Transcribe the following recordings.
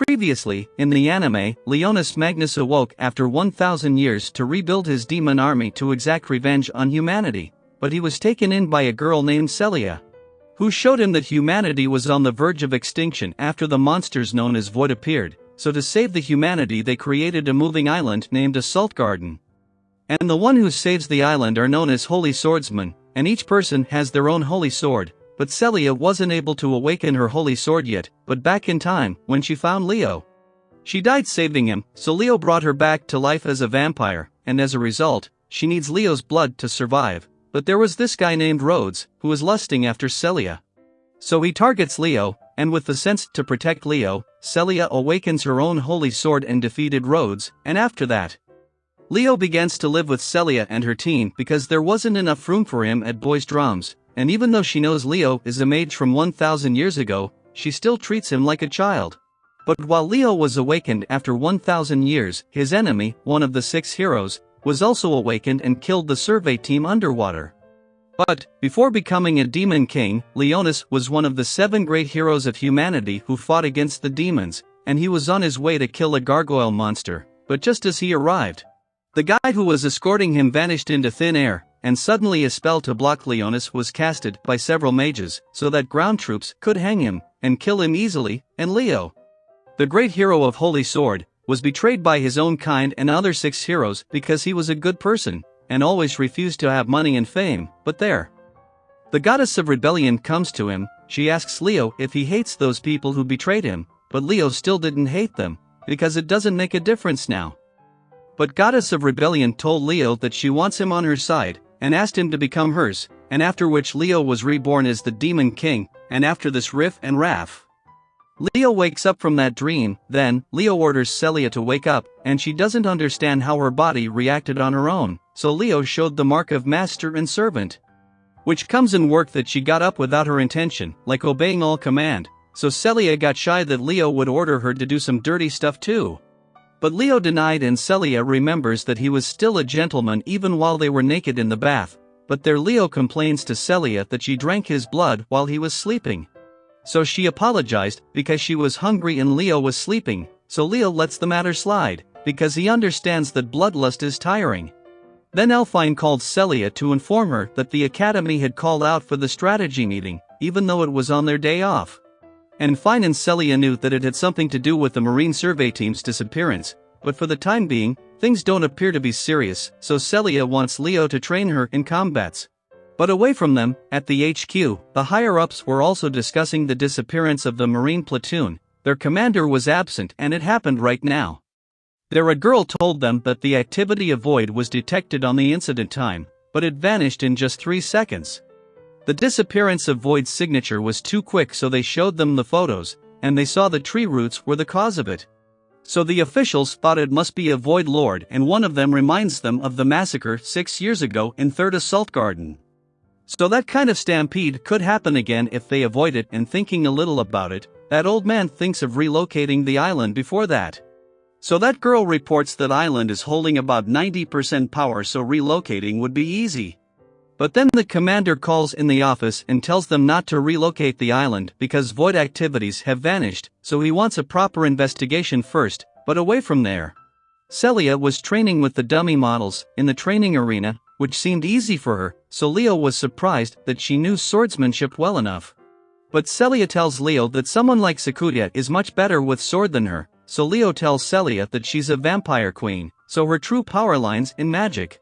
Previously, in the anime, Leonis Magnus awoke after 1,000 years to rebuild his demon army to exact revenge on humanity, but he was taken in by a girl named Celia, who showed him that humanity was on the verge of extinction after the monsters known as Void appeared, so to save the humanity they created a moving island named a Salt Garden. And the one who saves the island are known as Holy Swordsmen, and each person has their own holy sword. But Celia wasn't able to awaken her holy sword yet, but back in time, when she found Leo. She died saving him, so Leo brought her back to life as a vampire, and as a result, she needs Leo's blood to survive. But there was this guy named Rhodes, who was lusting after Celia. So he targets Leo, and with the sense to protect Leo, Celia awakens her own holy sword and defeated Rhodes, and after that, Leo begins to live with Celia and her team because there wasn't enough room for him at Boys' Drums. And even though she knows Leo is a mage from 1,000 years ago, she still treats him like a child. But while Leo was awakened after 1,000 years, his enemy, one of the 6 heroes, was also awakened and killed the survey team underwater. But, before becoming a demon king, Leonis was one of the 7 great heroes of humanity who fought against the demons, and he was on his way to kill a gargoyle monster. But just as he arrived, the guy who was escorting him vanished into thin air, and suddenly a spell to block Leonis was casted by several mages, so that ground troops could hang him, and kill him easily, and Leo, the great hero of Holy Sword, was betrayed by his own kind and other 6 heroes because he was a good person, and always refused to have money and fame. But there, the goddess of rebellion comes to him. She asks Leo if he hates those people who betrayed him, but Leo still didn't hate them, because it doesn't make a difference now. But goddess of rebellion told Leo that she wants him on her side, and asked him to become hers, and after which Leo was reborn as the Demon King, and after this riff and raff, Leo wakes up from that dream. Then, Leo orders Celia to wake up, and she doesn't understand how her body reacted on her own, so Leo showed the mark of master and servant, which comes in work that she got up without her intention, like obeying all command, so Celia got shy that Leo would order her to do some dirty stuff too. But Leo denied, and Celia remembers that he was still a gentleman even while they were naked in the bath. But there Leo complains to Celia that she drank his blood while he was sleeping. So she apologized because she was hungry and Leo was sleeping, so Leo lets the matter slide, because he understands that bloodlust is tiring. Then Elfine called Celia to inform her that the academy had called out for the strategy meeting, even though it was on their day off. And Fine and Celia knew that it had something to do with the Marine survey team's disappearance, but for the time being, things don't appear to be serious, so Celia wants Leo to train her in combats. But away from them, at the HQ, the higher-ups were also discussing the disappearance of the Marine platoon. Their commander was absent and it happened right now. A girl told them that the activity of Void was detected on the incident time, but it vanished in just 3 seconds. The disappearance of Void's signature was too quick, so they showed them the photos, and they saw the tree roots were the cause of it. So the officials thought it must be a Void Lord, and one of them reminds them of the massacre 6 years ago in 3rd Assault Garden. So that kind of stampede could happen again if they avoid it, and thinking a little about it, that old man thinks of relocating the island before that. So that girl reports that island is holding about 90% power, so relocating would be easy. But then the commander calls in the office and tells them not to relocate the island because Void activities have vanished, so he wants a proper investigation first. But away from there, Celia was training with the dummy models in the training arena, which seemed easy for her, so Leo was surprised that she knew swordsmanship well enough. But Celia tells Leo that someone like Sakuya is much better with sword than her, so Leo tells Celia that she's a vampire queen, so her true power lies in magic.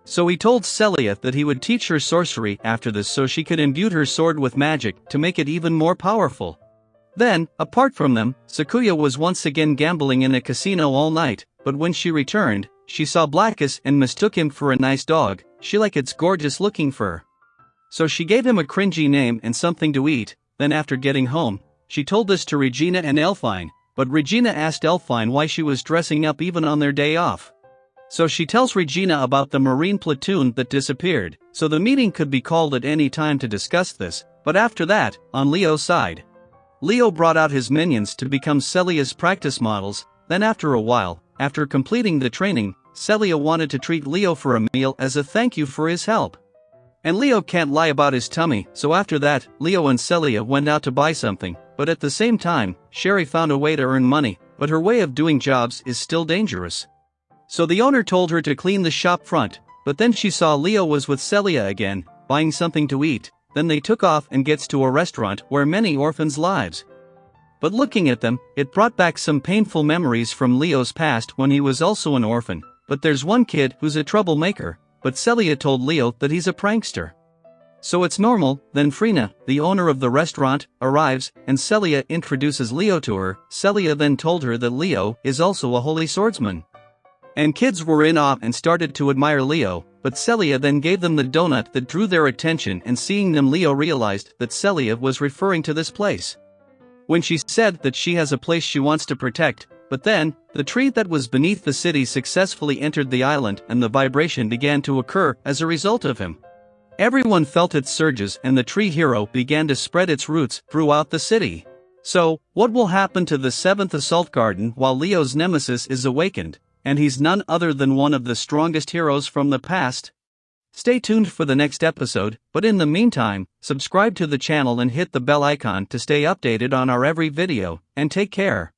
So he told Celia that he would teach her sorcery after this so she could imbue her sword with magic to make it even more powerful. Then, apart from them, Sakuya was once again gambling in a casino all night, but when she returned, she saw Blackus and mistook him for a nice dog. She liked its gorgeous looking fur. So she gave him a cringy name and something to eat. Then after getting home, she told this to Regina and Elfine, but Regina asked Elfine why she was dressing up even on their day off. So she tells Regina about the Marine platoon that disappeared, so the meeting could be called at any time to discuss this. But after that, on Leo's side, Leo brought out his minions to become Celia's practice models. Then after a while, after completing the training, Celia wanted to treat Leo for a meal as a thank you for his help. And Leo can't lie about his tummy, so after that, Leo and Celia went out to buy something, but at the same time, Sherry found a way to earn money, but her way of doing jobs is still dangerous. So the owner told her to clean the shop front, but then she saw Leo was with Celia again, buying something to eat, then they took off and gets to a restaurant where many orphans' lives. But looking at them, it brought back some painful memories from Leo's past when he was also an orphan, but there's one kid who's a troublemaker, but Celia told Leo that he's a prankster. So it's normal. Then Frina, the owner of the restaurant, arrives, and Celia introduces Leo to her. Celia then told her that Leo is also a holy swordsman. And kids were in awe and started to admire Leo, but Celia then gave them the donut that drew their attention, and seeing them Leo realized that Celia was referring to this place. When she said that she has a place she wants to protect, but then, the tree that was beneath the city successfully entered the island and the vibration began to occur as a result of him. Everyone felt its surges and the tree hero began to spread its roots throughout the city. So, what will happen to the 7th Assault Garden while Leo's nemesis is awakened, and he's none other than one of the strongest heroes from the past? Stay tuned for the next episode, but in the meantime, subscribe to the channel and hit the bell icon to stay updated on our every video, and take care.